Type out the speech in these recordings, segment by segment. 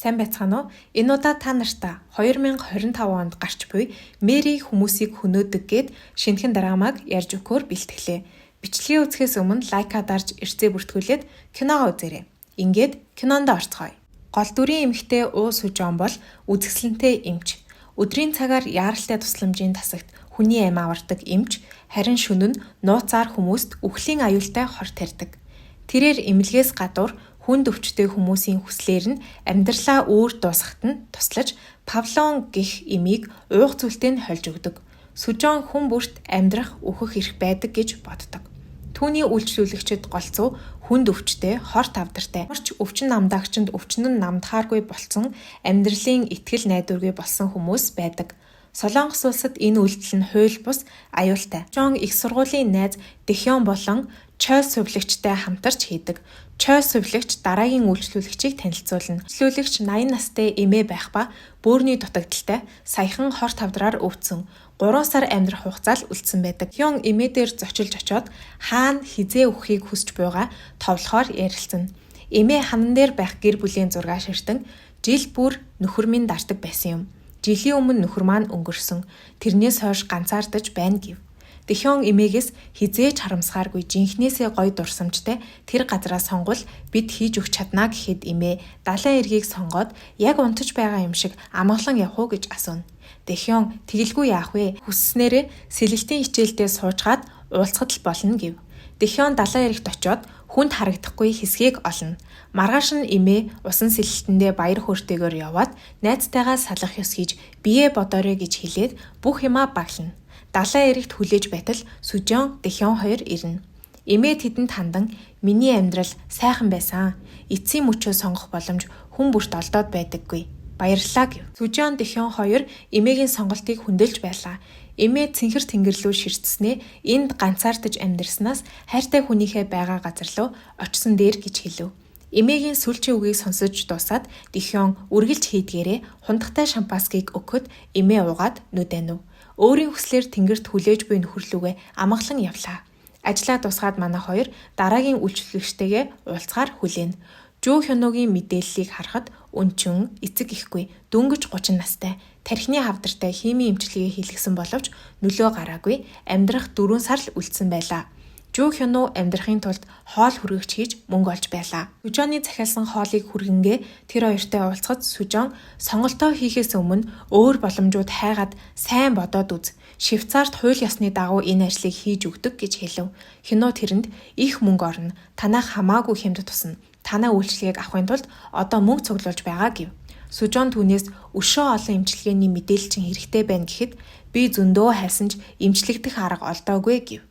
Сайн байцгаана уу? Энэ удаа та нартай 2025 онд гарч буй Мэри хүмүүсийг хөнөөдөг гээд шинэхэн драмаг ярьж өгөхөөр бэлтгэлээ. Бичлэгээ үзэхээс өмнө лайка дарж эрсээ бүртгүүлээд киногоо үзээрэй. Ингээд кинонд орцгоё. Гол дүрийн эмэгтэй Уу Сүжон бол үзэсгэлэнтэй эмч. Өдрийн цагаар яаралтай тусламжийн тасагт хүний амь авардаг эмч, харин шөнө нь нууцаар хүмүүст үхлийн аюултай хор тарьдаг. Тэрээр эмнэлгээс гадуур хүнд өвчтэй хүмүүсийн хүслээр нь амьдралаа өөр дуусгахад нь туслаж Павлон гэх эмийг уух зүйлтэй нь хольж өгдөг. Сүжон хүн бүрт амьдрах, өөхөх эрх байдаг гэж боддог. Түүний үйлчлүүлэгчид голцоо хүнд өвчтэй, хорт авдартай, орч өвчин намдаагчинд өвчин нь намдахааргүй болсон амьдралын итгэл найдваргүй болсон хүмүүс байдаг. Солонгос улсад энэ үйлдэл нь хууль бус аюултай. Жон их сургуулийн найз Дэхён болон Чой сувлагчтай хамтарч хийдэг. Чой сувлагч дараагийн үйлчлүүлэгчийг танилцуулна. Үйлчлүүлэгч 80 настай эмээ байх ба бөөрийн дутагдaltaй саяхан хорт авдраар өвдсөн. 3 сар амьдрах хугацаа л үлдсэн байдаг. Хён эмээ дээр зочилж очоод хаана хизээ өгөхийг хүсч буйгаа товлохоор ярилцсан. Эмээ ханан дээр байх гэр бүлийн зургаа ширтэн жил бүр нөхөр минь дардаг байсан юм. Жилийн өмнө нөхөр маань өнгөрсөн. Тэрнээс хойш ганцаардаж байна гэв. Дэхён эмээгээс хизээж харамсахааргүй жинхнээсээ гой дурсамжтай тэр газараа сонгол бид хийж өгч чаднаа гэхэд эмээ далайн эргийг сонгоод яг унтаж байгаа юм шиг амгалан явах уу гэж асууна. Дэхён тэгэлгүй яах вэ? Хүсснээрээ сэлэлтийн хичээлдээ суужгаад уулзахад л болно гэв. Дэхён далайн эрэгт очоод хүнд харагдахгүй хэсгийг олно. Маргааш нь эмээ усан сэлэлтэндээ баяр хөөртэйгээр яваад найзтайгаа салах ёс хийж бие бодоорой гэж хэлээд бүх юмаа баглана. Далайн эрэгт хүлээж байтал Сүжон, Дэхён хоёр ирнэ. Эмээ тэдэнд хандан миний амьдрал сайхан байсан. Эцсийн мөчөө сонгох боломж хүн бүрт олдоод байдаггүй. Баярлалаа гэв. Сүжон, Дэхён хоёр эмээгийн сонголтыг хүндэлж байлаа. Эмээ цэнхэр тэнгэр рүү ширтснээ энд ганцаардаж амьдрснаас хайртай хүнийхээ байгаа газар руу очсон дээр гэж хэлв. Эмээгийн сүүлчийн үгийг сонсож дуусаад Дэхён үргэлж хийдгээрээ хундахтай шампанскийг өгөхөд эмээ уугаад нүдэнв. Өөрийн хүслээр тэнгэрт хүлээж буй нөхөрлөгөө амгалан явлаа. Ажлаа дуусгаад манай хоёр дараагийн үйлчлүүлэгчтэйгээ уулзгаар хүлээнэ. Жүү Хёногийн мэдээллийг харахад өнчин, эцэг ихгүй, дөнгөж 30 настай, тархины хавдартай химийн эмчилгээ хийлгэсэн боловч нөлөө гараагүй амьдрах 4 сар л үлдсэн байлаа. Жүү Хёно амьдрахын тулд хоол хүргэгч хийж мөнгө олж байлаа. Сүжоны захиалсан хоолыг хүргэнгээ тэр хоёртой уулзахад Сүжон сонголтоо хийхээс өмнө өөр боломжууд хайгаад сайн бодоод үз. Швейцарт хууль ёсны дагуу энэ ажлыг хийж өгдөг гэж хэлв. Хёно тэрэнд их мөнгө орно. Танайх хамаагүй хэмд тусна. Танай үйлчлэгийг авахын тулд одоо мөнгө цуглуулж байгаа гэв. Сүжон түүнээс өшөө олон эмчилгээний мэдээлэл чинь хэрэгтэй байна гэхэд би зөндөө хайсан ч эмчлэгдэх арга олдоогүй гэв.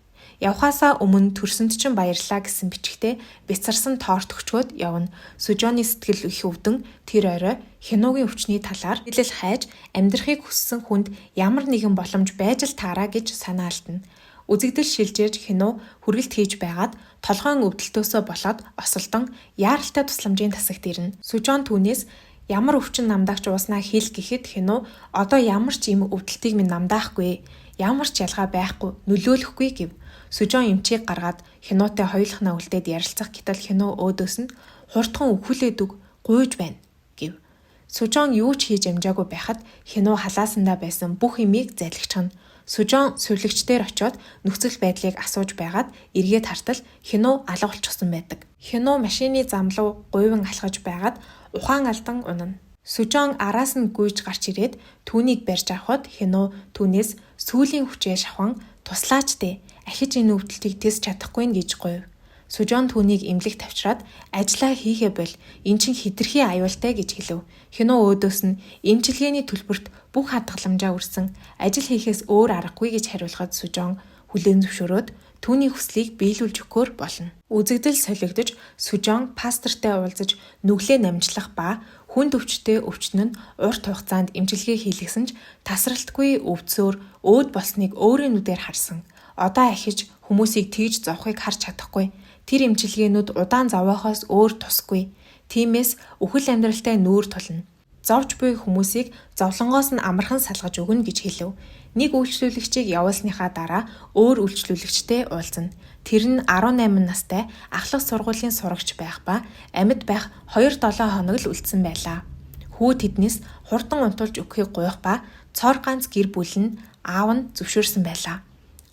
Явхаасаа өмнө төрсөнд чинь баярлаа гэсэн бичгтээ бяцарсан торт өгчөөд явна. Сүжоны сэтгэл их өвдөн тэр орой Хёногийн өвчний талаар хэлэл хайж амьдрахыг хүссэн хүнд ямар нэгэн боломж байж л таараа гэж санаа алдна. Үзэгдэл шилжээж Хёно хүргэлт хийж байгаад толгойн өвдөлтөөсөө болоод осолдон яаралтай тусламжийн тасагт ирнэ. Сүжон түүнээс ямар өвчин намдаагч ууснаа хэл гэхэд Хёно одоо ямар ч юм өвдөлтийг минь намдаахгүй, ямар ч ялгаа байхгүй, нөлөөлөхгүй гэв. Сүжон эмчийг гаргаад Хёнотой хоёулахнаа үлдээд ярилцах гэтэл Хёно өөдөөс нь хурдхан өвхүүлээд үг гуйж байна гэв. Сүжон юу ч хийж амжаагүй байхад Хёно халаасандаа байсан бүх эмийг залгичгана. Сүжон сувлагчдэр очоод нөхцөл байдлыг асууж байгаад эргээд хартал Хёно алга болчихсон байдаг. Хёно машины зам руу гуйван алхаж байгаад ухаан алдан унана. Сүжон араас нь гүйж гарч ирээд түүнийг барьж авахд Хёно түүнээс сүүлийн хүчээ шавхан туслаач дээ. Ахиж энэ өвдөлтийг тэсч чадахгүй нь гэж гуйв. Сүжон түүнийг эмнэлэгт тавьчраад ажиллаа хийхээ бол эн чин хитрхи аюултай гэж хэлв. Хёно өөдөөс нь эмчилгээний төлбөрт бүх хадгаламжаа үрсэн ажил хийхээс өөр аргагүй гэж хариулахад Сүжон хүлээн зөвшөөрөөд түүний хүслийг биелүүлж өгөхөөр болно. Үзэгдэл солигдож Сүжон пастортай уулзаж нүглээ намжлах ба хүнд өвчтэй өвчин нь урт хугацаанд эмчилгээ хийлгэсэн ч тасралтгүй өвдсөөр өөд болсныг өөрийн нүдээр харсан. Одоо ахиж хүмүүсийг тэгж зовхыг харж чадахгүй. Тэр эмчилгээнүүд удаан зовоохоос өөр тусгүй. Тиймээс үхэл амьдралтай нүүр тулна. Зовж буй хүмүүсийг зовлонгоос нь амархан салгаж өгнө гэж хэлв. Нэг үйлчлүүлэгчийг явуулсныхаа дараа өөр үйлчлүүлэгчтэй уулзна. Тэр нь 18 настай ахлах сургуулийн сурагч байх ба амьд байх 2-7 хоног л үлдсэн байлаа. Хүү тэднээс хурдан унтуулж өгөхийг гуйх ба цор ганц гэр бүл нь аав нь зөвшөөрсөн байлаа.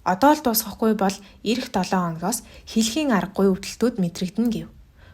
Одоо л дуусгахгүй бол эх 7 хоногоос хэлхийн аргагүй өвдөлтүүд мэдрэгдэнэ гэв.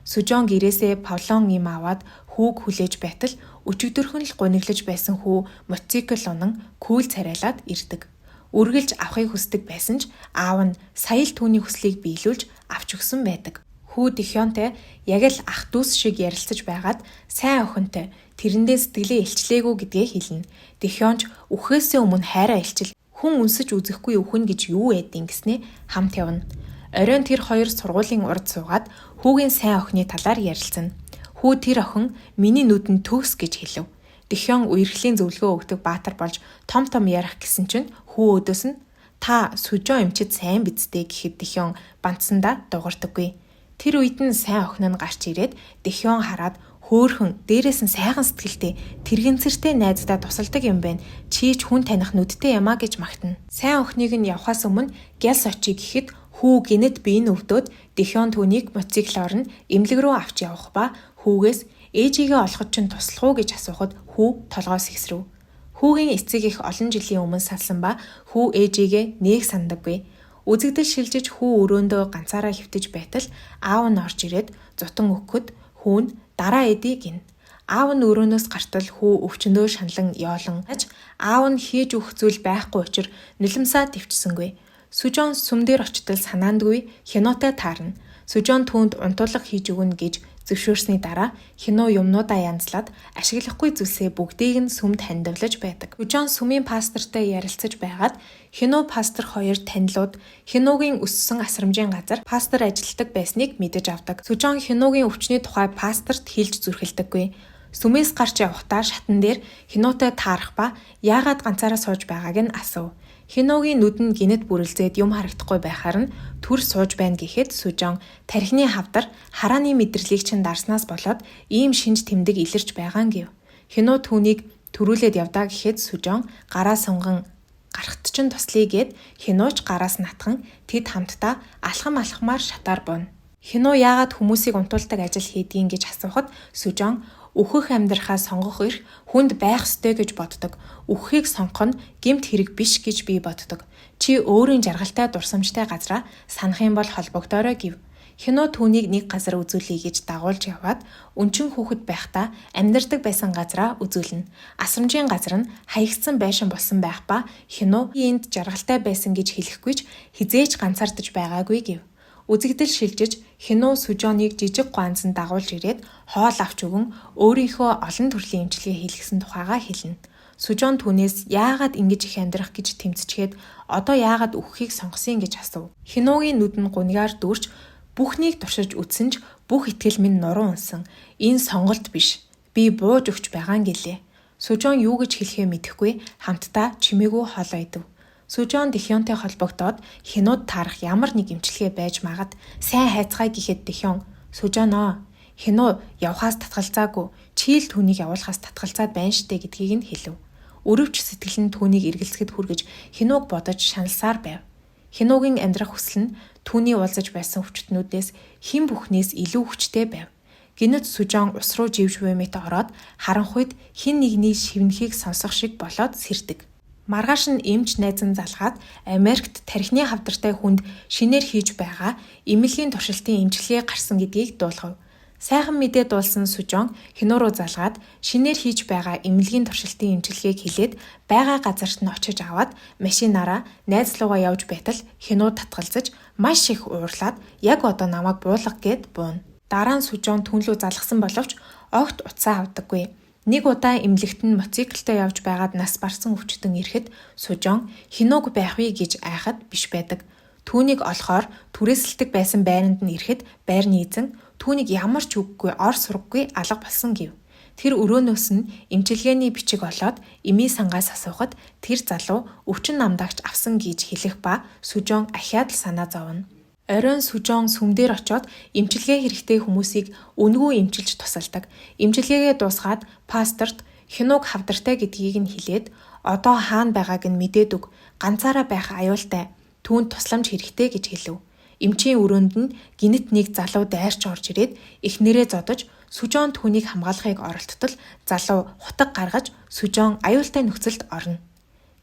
Сүжон гэрээсээ павлон им аваад хүүг хүлээж байтал өчигдөрхөн л гуниглаж байсан хүү мотоцикл унан күүл царайлаад ирдэг. Үргэлж авахыг хүсдэг байсан ч аав нь сая л түүний хүслийг биелүүлж авч өгсөн байдаг. Хүү Дихёнтэй яг л ах дүүс шиг ярилцаж байгаад сайн охинтой тэрэндээ сэтгэлээ илчлээгүй гэдгээ хэлнэ. Дихёнч үхээсээ өмнө хайраа илчил хүн үнсэж үзэхгүй өхөн гэж юу байдیں гэснээ хамт явна. Оройн тэр хоёр сургуулийн урд суугаад хүүгийн сайн охины талаар ярилцсан. Хүү тэр охин миний нүдэнд төгс гэж хэлв. Дихён үерхлийн зөвлөгөө өгдөг баатар болж том ярих гэсэн чинь хүү өдөөс нь та Сүжон эмчид сайн бидтэй гэхэд Дихён бантсандаа дуурдаггүй. Тэр үед нь сайн охин нь гарч ирээд Дихён хараад хөөхөн дээрээс нь сайхан сэтгэлтэй тэрэгэнцэртэй найздаа тусалдаг юм байна. Чи ч хүн таних нүдтэй юмаа гэж магтана. Сайн охиныг нь явхаас өмнө гялс очие гэхэд хүү гинэд биеийн өвдөөд Дихён түүнийг мотоциклоор нь эмнэлэг рүү авч явах ба хүүгээс ээжигээ олоход чинь туслах уу гэж асуухад хүү толгоос ихсрэв. Хүүгийн эцэг их олон жилийн өмнө салсан ба хүү ээжигээ нэг сандаггүй. Үзэгдэл шилжиж хүү өрөөндөө ганцаараа хөвтөж байтал аав нь орж ирээд зутан өгөхөд хүү нь дараа эдий гин. Аав нь өрөөнөөс гартал хүү өвчнөө шаналн яолон аж аав нь хийж өгөх зүйл байхгүй учраа нулимсаа төвчсөнгүй. Сүжон сүмдэр очтол санаандгүй хяноотой таарна. Сүжон түүнд унтуулга хийж өгнө гэж зөвшөөрсний дараа хяноо юмнуудаа янзлаад ашиглахгүй зүйлсээ бүгдийг нь сүмд хандивлаж байдаг. Сүжон сүмийн пастортай ярилцаж байгаад хяноо пастор хоёр танилуд хяноогийн өссөн асрамжийн газар пастор ажилладаг байсныг мэдэж авдаг. Сүжон хяноогийн өвчний тухай пасторт хэлж зүрхэлдэггүй. Сүмээс гарч явахдаа шатан дээр хяноотой таарах ба яагаад ганцаараа сууж байгааг нь асуув. Хяноогийн нүд нь гинэд бүрэлзээд юм харагдахгүй байхаар нь төр сууж байна гэхэд Сүжон тархины хавдар харааны мэдрэлийг чинь дарснаас болоод ийм шинж тэмдэг илэрч байгаа гэв. Хяноо түүнийг төрүүлээд явдаа гэхэд Сүжон гараа сунган гарахт чинь туслая гэд хянооч гараас натхан тэд хамтдаа алхамаар шатаар буна. Хяноо яагаад хүмүүсийг унтуулдаг ажил хийдгийг гэж асуухад Сүжон өөхөх амьдрахаа сонгох эрх хүнд байх ёстой гэж боддог. Өөхийг сонгох нь гэмт хэрэг биш гэж би боддог. Чи өөрийн жаргалтай дурсамжтай газраа санах юм бол холбогдоорой гэв. Хяноо түүнийг нэг газар үзүүлэе гэж дагуулж яваад өнчин хүүхэд байхдаа амьдардаг байсан газраа үзүүлнэ. Асрамжийн газар нь хаягдсан байшин болсон байх ба Хяноо энд жаргалтай байсан гэж хэлэхгүй ч хизээч ганцаардаж байгаагүй гэв. Үзэгдэл шилжиж Хяноо Сүжоныг жижиг ганцанд дагуулж ирээд хоол авч өгөн өөрийнхөө олон төрлийн эмчилгээ хийлгэсэн тухайгаа хэлнэ. Сүжон түүнээс яагаад ингэж их амьдрах гэж тэмцчихэд одоо яагаад өгөхийг сонгосон гэж асуув. Хяноогийн нүд нь гунигаар дүүрч бүхнийг туршиж үтсэн ч бүх итгэл минь нуруу унсан. Энэ сонголт биш. Би бууж өгч байгаа гэлээ. Сүжон юу гэж хэлэхээ мэдэхгүй хамтдаа чимээгүй хоолоо идэв. Сүжон Дихёнтэй холбогдоод Хянууд таарах ямар нэг эмчилгээ байж магад сайн хайцгаая гэхэд Дихён Сүжоноо Хянуу явхаас татгалзаагүй чи л түүнийг явуулахаас татгалзаад байна штэ гэдгийг нь хэлв. Өрөвч сэтгэл нь түүнийг эргэлзэхэд хүргэж Хянууг бодож шаналсаар байв. Хянуугийн амьдрах хүсэл нь түүний уулзаж байсан өвчтнүүдээс хэн бүхнээс илүү хүчтэй байв. Гинэт Сүжон ус руу живж буймэт ороод харанхуйд хэн нэгний шивнэхийг сонсох шиг болоод сэрдэг. Маргааш нь эмч найзан залгаад Америкт тархины хавдартай хүнд шинээр хийж байгаа эмнэлгийн туршилтын эмчилгээ гарсан гэдгийг дуулгав. Сайхан мэдээ дуулсан Сүжон Хянуу руу залгаад шинээр хийж байгаа эмнэлгийн туршилтын эмчилгээг хэлээд байгаа газарт нь очиж аваад машинаараа найз руугаа явж байтал Хянуу татгалзаж маш их уурлаад яг одоо намайг буулга гэд бууна. Дараа нь Сүжон түн рүү залгсан боловч огт уцаа авдаггүй. Нэг удаа эмнэлэгт нь мотоциклтай явж байгаад нас барсан өвчтөн ирэхэд Сүжон Хянууг байх вэ гэж айхад биш байдаг. Түүнийг олохоор түрээсэлдэг байсан байранд нь ирэхэд байрны эзэн түүнийг ямар ч үггүй ор сургаггүй алга болсон гэв. Тэр өрөөнөөс нь эмчилгээний бичиг олоод эмээ сангаас асуухад тэр залуу өвчин намдагч авсан гэж хэлэх ба Сүжон ахиад л санаа зовно. Оройн Сүжон сүмдэр очоод эмчилгээ хэрэгтэй хүмүүсийг үнгүй эмчилж тусалдаг. Эмчилгээгээ дуусгаад пасторт Хянууг хавдартай гэдгийг нь хэлээд одоо хаана байгааг нь мэдээд өг. Ганцаараа байх аюултай. Түүнд тусламж хэрэгтэй гэж хэлв. Эмчийн өрөөнд нь гинэт нэг залуу дайрч орж ирээд эхнэрээ зодож Сүжон түүнийг хамгаалахыг оролдтол залуу хутаг гаргаж Сүжон аюултай нөхцөлд орно.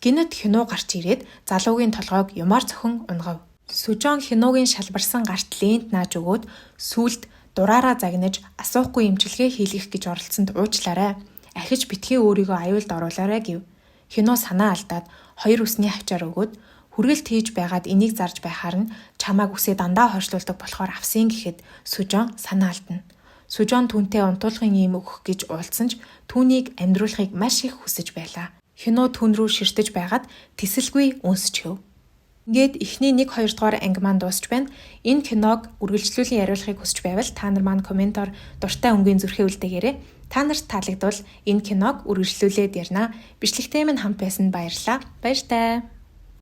Гинэт Хянуу гарч ирээд залуугийн толгойг юмар цохин унгав. Сүжон Хянуугийн шалбарсан гарт лент нааж өгөөд сүлд дураараа загнаж асуухгүй эмчилгээ хийлгэх гэж оролцсонд уучлаарай. Ахиж битгий өөрийгөө аюулд оруулаарай гэв. Хянуу санаа алдаад 2 усны хавчаар өгөөд хүргэлт хийж байгаад энийг зарж байхаар нь чамааг үсээ дандаа хойшлуулдаг болохоор авсан гэхэд Сүжон санаа алдна. Сүжон түүнтэй унтуулгын ийм өгөх гэж уулзсан ч түүнийг амьдруулахыг маш их хүсэж байлаа. Хянуу түүн рүү ширтэж байгаад тэсэлгүй үнсчгэв. Ингээд эхний 1-2 дугаар анги маань дуусч байна. Энэ киног үргэлжлүүлэн яриулахыг хүсэж байвал та нар маань комментоор дуртай өнгийн зүрхээ үлдээгээрэй. Та нарт таалагдвал энэ киног үргэлжлүүлээд ярина. Бичлэгтэй минь хамт байсан баярлалаа. Баяртай.